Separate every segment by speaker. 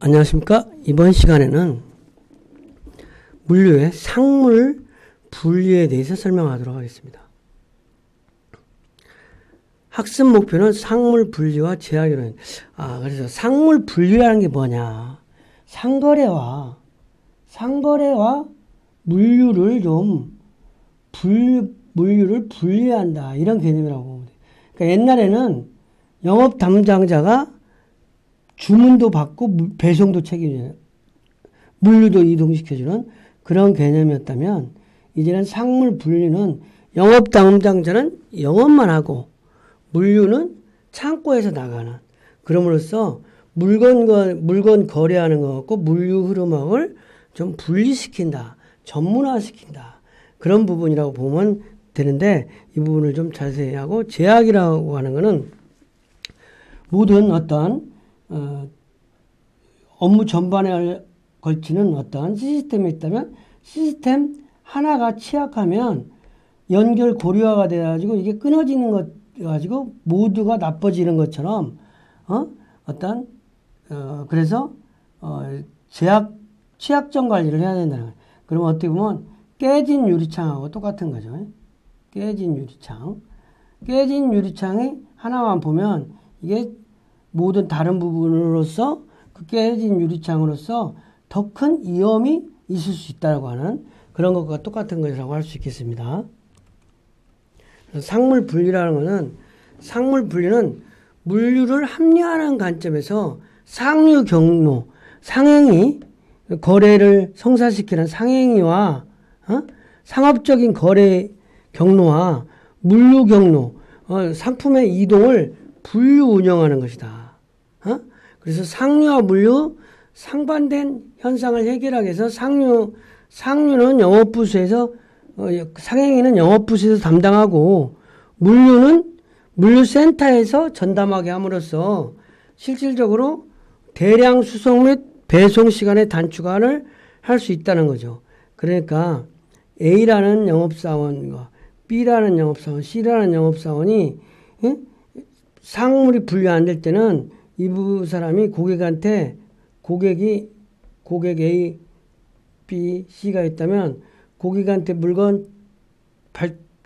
Speaker 1: 안녕하십니까. 이번 시간에는 물류의 상물 분류에 대해서 설명하도록 하겠습니다. 학습 목표는 상물 분류와 제약이론. 그래서 상물 분류라는 게 뭐냐. 상거래와 물류를 좀 물류를 분리한다. 이런 개념이라고 보면 돼요. 그러니까 옛날에는 영업 담당자가 주문도 받고 배송도 책임져요. 물류도 이동시켜주는 그런 개념이었다면 이제는 상물 분류는 영업 담당자는 영업만 하고 물류는 창고에서 나가는, 그럼으로써 물건 거래하는 것 같고 물류 흐름을 좀 분리시킨다, 전문화시킨다, 그런 부분이라고 보면 되는데, 이 부분을 좀 자세히 하고, 제약이라고 하는 것은 모든 어떤 업무 전반에 걸치는 어떤 시스템이 있다면 시스템 하나가 취약하면 연결 고리화가 돼가지고 이게 끊어지는 것 가지고 모두가 나빠지는 것처럼 그래서 취약점 관리를 해야 된다는 거예요. 그러면 어떻게 보면 깨진 유리창하고 똑같은 거죠. 깨진 유리창이 하나만 보면 이게 모든 다른 부분으로서 그 깨진 유리창으로서 더 큰 위험이 있을 수 있다고 하는 그런 것과 똑같은 것이라고 할 수 있겠습니다. 상물 분리라는 것은 물류를 합리화하는 관점에서 상류 경로, 상행위, 거래를 성사시키는 상행위와 상업적인 거래 경로와 물류 경로, 상품의 이동을 분류 운영하는 것이다. 그래서 상류와 물류 상반된 현상을 해결하기 위해서 상류는 영업부서에서 상행위는 영업부서에서 담당하고 물류는 물류센터에서 전담하게 함으로써 실질적으로 대량 수송 및 배송 시간의 단축을 할 수 있다는 거죠. 그러니까 A라는 영업사원과 B라는 영업사원, C라는 영업사원이 상물이 분류 안 될 때는 이부 사람이 고객한테 고객 A, B, C가 있다면 고객한테 물건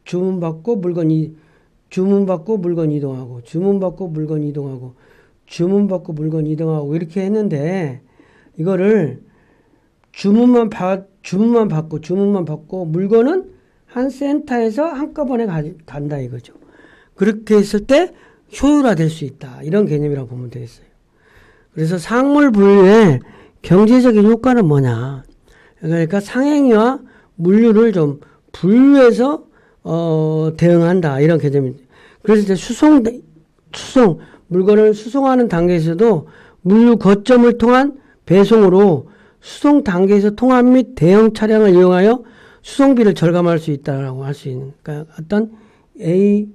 Speaker 1: 주문받고 물건 이동하고 주문받고 물건 이동하고 이렇게 했는데, 이거를 주문만 받고 물건은 한 센터에서 한꺼번에 간다 이거죠. 그렇게 했을 때 효율화될 수 있다, 이런 개념이라고 보면 되겠어요. 그래서 상물 분류의 경제적인 효과는 뭐냐. 그러니까 상행위와 물류를 좀 분류해서 대응한다, 이런 개념입니다. 그래서 이제 수송 물건을 수송하는 단계에서도 물류 거점을 통한 배송으로 수송 단계에서 통합 및 대형 차량을 이용하여 수송비를 절감할 수 있다라고 할 수 있는, 그러니까 어떤 A,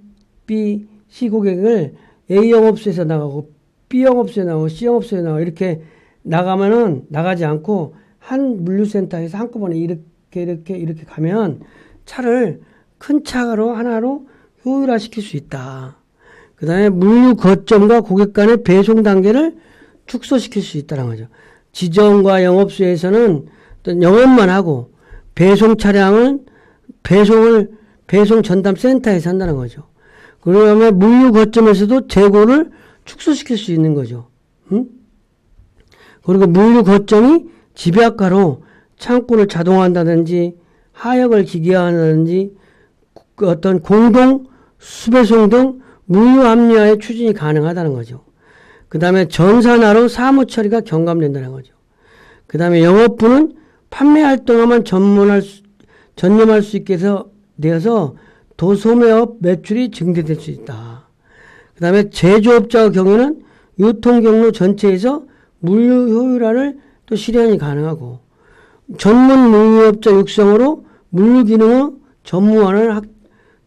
Speaker 1: B, C 고객을 A 영업소에서 나가고 B 영업소에 나가고 C 영업소에 나가고 이렇게 나가면은 나가지 않고 한 물류센터에서 한꺼번에 이렇게 가면 차를 큰 차로 하나로 효율화시킬 수 있다. 그 다음에 물류 거점과 고객 간의 배송 단계를 축소시킬 수 있다는 거죠. 지점과 영업소에서는 영업만 하고 배송 차량은 배송 전담 센터에서 한다는 거죠. 그러면 물류 거점에서도 재고를 축소시킬 수 있는 거죠. 그리고 물류 거점이 집약화로 창고를 자동화한다든지 하역을 기계화한다든지 어떤 공동 수배송 등 물류 합리화의 추진이 가능하다는 거죠. 그 다음에 전산화로 사무 처리가 경감된다는 거죠. 그 다음에 영업부는 판매 활동에만 전념할 수 있게 되어서 도소매업 매출이 증대될 수 있다. 그 다음에 제조업자의 경우는 유통 경로 전체에서 물류 효율화를 또 실현이 가능하고, 전문 물류업자 육성으로 물류 기능의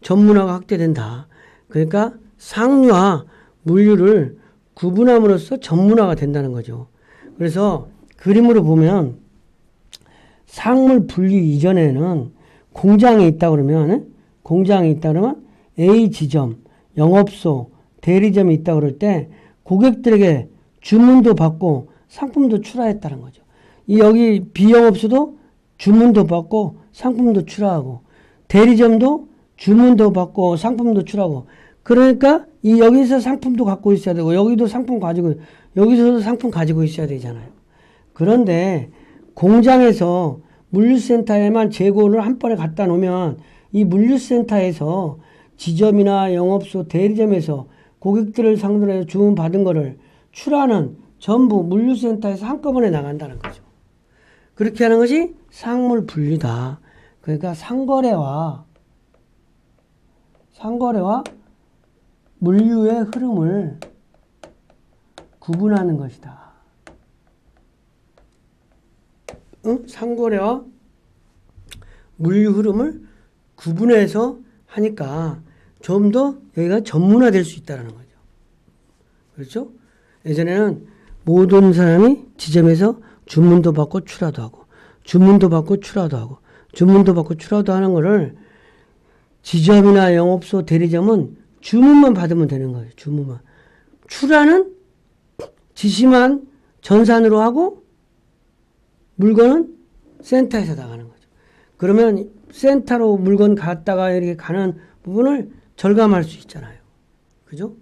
Speaker 1: 전문화가 확대된다. 그러니까 상류와 물류를 구분함으로써 전문화가 된다는 거죠. 그래서 그림으로 보면 상물 분류 이전에는 공장이 있다 그러면 A 지점, 영업소, 대리점이 있다 그럴 때 고객들에게 주문도 받고 상품도 출하했다는 거죠. 이 여기 비영업소도 주문도 받고 상품도 출하하고 대리점도 주문도 받고 상품도 출하하고 그러니까 이 여기서 상품도 갖고 있어야 되고 여기도 상품 가지고 여기서도 상품 가지고 있어야 되잖아요. 그런데 공장에서 물류센터에만 재고를 한 번에 갖다 놓으면 이 물류센터에서 지점이나 영업소, 대리점에서 고객들을 상대로 해서 주문 받은 거를 출하는 전부 물류센터에서 한꺼번에 나간다는 거죠. 그렇게 하는 것이 상물 분류다. 그러니까 상거래와 물류의 흐름을 구분하는 것이다. 상거래와 물류 흐름을 구분해서 하니까 좀 더 여기가 전문화될 수 있다는 거죠. 그렇죠? 예전에는 모든 사람이 지점에서 주문도 받고 출하도 하고 주문도 받고 출하도 하고 주문도 받고 출하도 하는 거를 지점이나 영업소, 대리점은 주문만 받으면 되는 거예요. 주문만. 출하는 지시만 전산으로 하고 물건은 센터에서 나가는 거죠. 그러면 센터로 물건 갔다가 이렇게 가는 부분을 절감할 수 있잖아요. 그죠?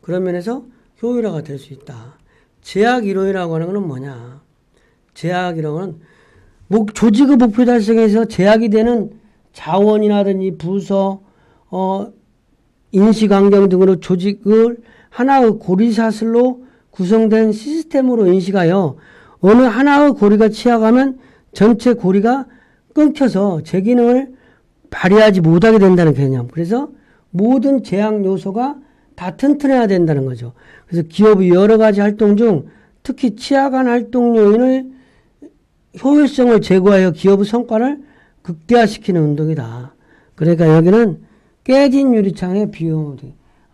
Speaker 1: 그런 면에서 효율화가 될 수 있다. 제약 이론이라고 하는 것은 뭐냐? 제약 이론은 조직의 목표 달성에서 제약이 되는 자원이라든지 부서, 인식환경 등으로 조직을 하나의 고리사슬로 구성된 시스템으로 인식하여 어느 하나의 고리가 취약하면 전체 고리가 끊겨서 제 기능을 발휘하지 못하게 된다는 개념. 그래서 모든 제약 요소가 다 튼튼해야 된다는 거죠. 그래서 기업의 여러 가지 활동 중 특히 취약한 활동 요인을 효율성을 제고하여 기업의 성과를 극대화시키는 운동이다. 그러니까 여기는 깨진 유리창의 비용,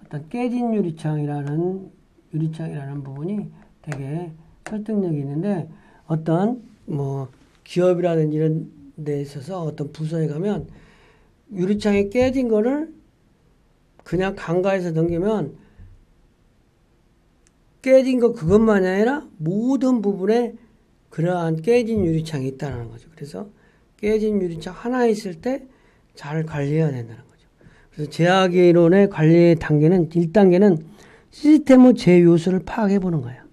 Speaker 1: 어떤 깨진 유리창이라는 부분이 되게 설득력이 있는데 어떤 기업이라든지 이런 데 있어서 어떤 부서에 가면 유리창이 깨진 거를 그냥 간과해서 넘기면 깨진 거 그것만이 아니라 모든 부분에 그러한 깨진 유리창이 있다는 거죠. 그래서 깨진 유리창 하나 있을 때 잘 관리해야 된다는 거죠. 그래서 제약 이론의 관리 단계는 1단계는 시스템의 제 요소를 파악해 보는 거야.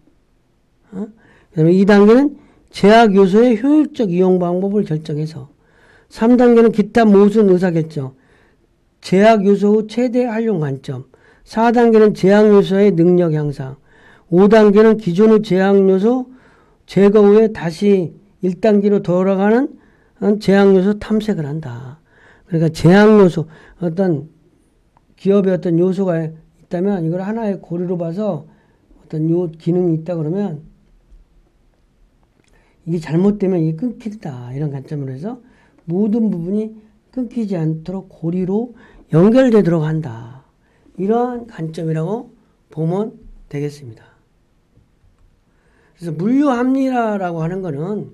Speaker 1: 그다음에 2단계는 제약 요소의 효율적 이용 방법을 결정해서 3단계는 기타 모든 의사결정, 제약 요소 최대 활용 관점, 4단계는 제약 요소의 능력 향상, 5단계는 기존의 제약 요소 제거 후에 다시 1단계로 돌아가는 제약 요소 탐색을 한다. 그러니까 제약 요소, 어떤 기업의 어떤 요소가 있다면 이걸 하나의 고리로 봐서 어떤 요 기능이 있다 그러면 이게 잘못되면 이게 끊긴다. 이런 관점으로 해서 모든 부분이 끊기지 않도록 고리로 연결되도록 한다. 이러한 관점이라고 보면 되겠습니다. 그래서 물류 합리화라고 하는 거는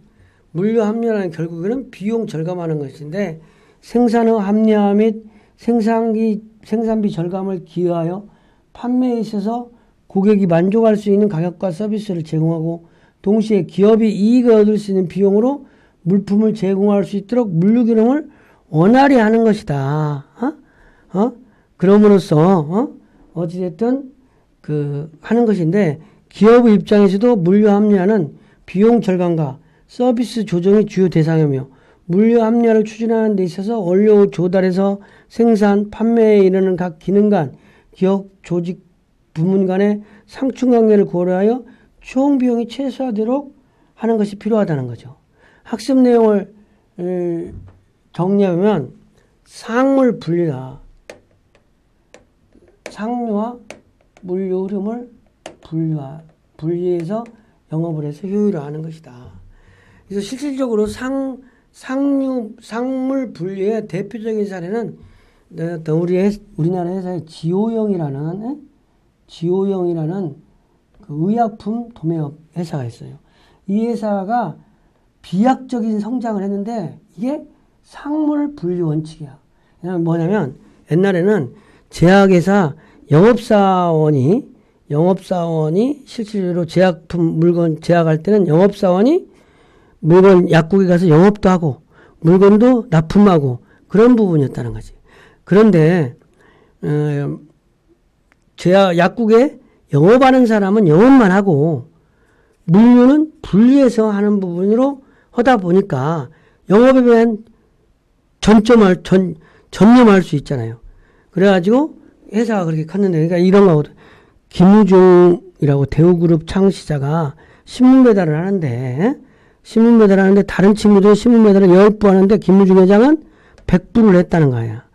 Speaker 1: 물류 합리화는 결국에는 비용 절감하는 것인데 생산의 합리화 및 생산비 절감을 기여하여 판매에 있어서 고객이 만족할 수 있는 가격과 서비스를 제공하고 동시에 기업이 이익을 얻을 수 있는 비용으로 물품을 제공할 수 있도록 물류 기능을 원활히 하는 것이다. 그럼으로써 어찌됐든 하는 것인데 기업의 입장에서도 물류 합리화는 비용 절감과 서비스 조정이 주요 대상이며 물류 합리화를 추진하는 데 있어서 원료 조달에서 생산, 판매에 이르는 각 기능 간, 기업, 조직, 부문 간의 상충관계를 고려하여 총 비용이 최소화되도록 하는 것이 필요하다는 거죠. 학습 내용을 정리하면 상물 분리다. 상류와 물류 흐름을 분리해서 영업을 해서 효율화하는 것이다. 그래서 실질적으로 상물 분리의 대표적인 사례는 우리나라 회사의 지오영이라는 그 의약품 도매업 회사가 있어요. 이 회사가 비약적인 성장을 했는데 이게 상물 분리 원칙이야. 뭐냐면 옛날에는 제약회사 영업사원이 영업사원이 실질적으로 제약품 물건 제약할 때는 영업사원이 물건 약국에 가서 영업도 하고 물건도 납품하고 그런 부분이었다는 거지. 그런데 제약 약국에 영업하는 사람은 영업만 하고 물류는 분리해서 하는 부분으로 하다 보니까 영업에 대한 전념할 수 있잖아요. 그래가지고 회사가 그렇게 컸는데, 그러니까 이런 거거든. 김우중이라고 대우그룹 창시자가 신문 배달을 하는데, 다른 친구들은 신문 배달을 10부 하는데, 김우중 회장은 100부를 했다는 거야.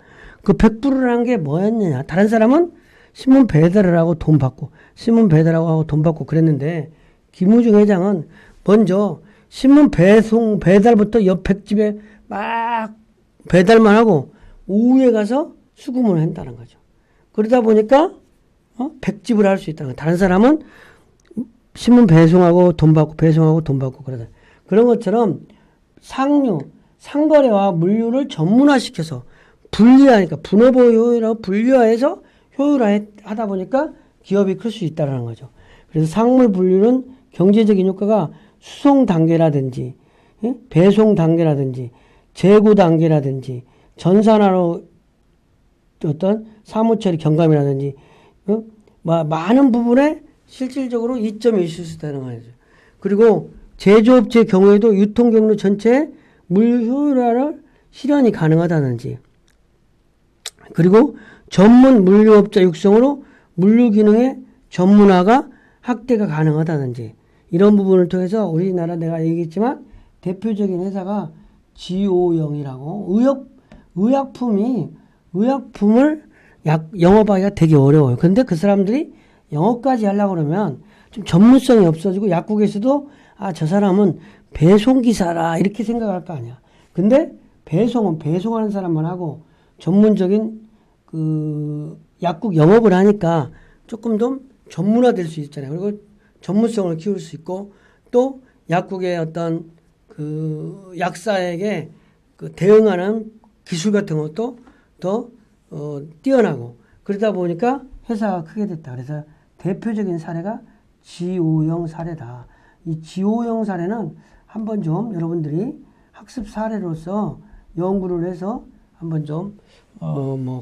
Speaker 1: 그 100부를 한 게 뭐였느냐. 다른 사람은 신문 배달을 하고 돈 받고, 신문 배달하고 하고 돈 받고 그랬는데, 김우중 회장은 먼저 신문 배달부터 옆 백집에 막 배달만 하고, 오후에 가서 수금을 한다는 거죠. 그러다 보니까, 백집을 할 수 있다는 거야. 다른 사람은 신문 배송하고 돈 받고, 배송하고 돈 받고 그러다. 그런 것처럼 상거래와 물류를 전문화시켜서 분리하니까, 분업의 효율하고 분리화해서 효율화하다 보니까 기업이 클 수 있다는 거죠. 그래서 상물 분류는 경제적인 효과가 수송 단계라든지, 배송 단계라든지, 재고 단계라든지, 전산화로 어떤 사무처리 경감이라든지, 많은 부분에 실질적으로 이점이 있을 수 있다는 거죠. 그리고 제조업체의 경우에도 유통 경로 전체에 물류 효율화를 실현이 가능하다든지, 그리고 전문 물류업자 육성으로 물류 기능의 전문화가 확대가 가능하다든지, 이런 부분을 통해서 우리나라 내가 얘기했지만 대표적인 회사가 지오영이라고 의약품을 영업하기가 되게 어려워요. 근데 그 사람들이 영업까지 하려고 그러면 좀 전문성이 없어지고 약국에서도 저 사람은 배송기사라 이렇게 생각할 거 아니야. 근데 배송은 배송하는 사람만 하고 전문적인 그 약국 영업을 하니까 조금 더 전문화될 수 있잖아요. 그리고 전문성을 키울 수 있고 또 약국의 어떤 그 약사에게 그 대응하는 기술 같은 것도 더 뛰어나고 그러다 보니까 회사가 크게 됐다. 그래서 대표적인 사례가 지오영 사례다. 이 지오영 사례는 한번 좀 여러분들이 학습 사례로서 연구를 해서 한번 좀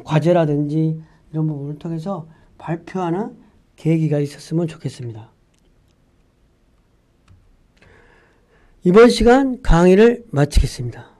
Speaker 1: 과제라든지 이런 부분을 통해서 발표하는 계기가 있었으면 좋겠습니다. 이번 시간 강의를 마치겠습니다.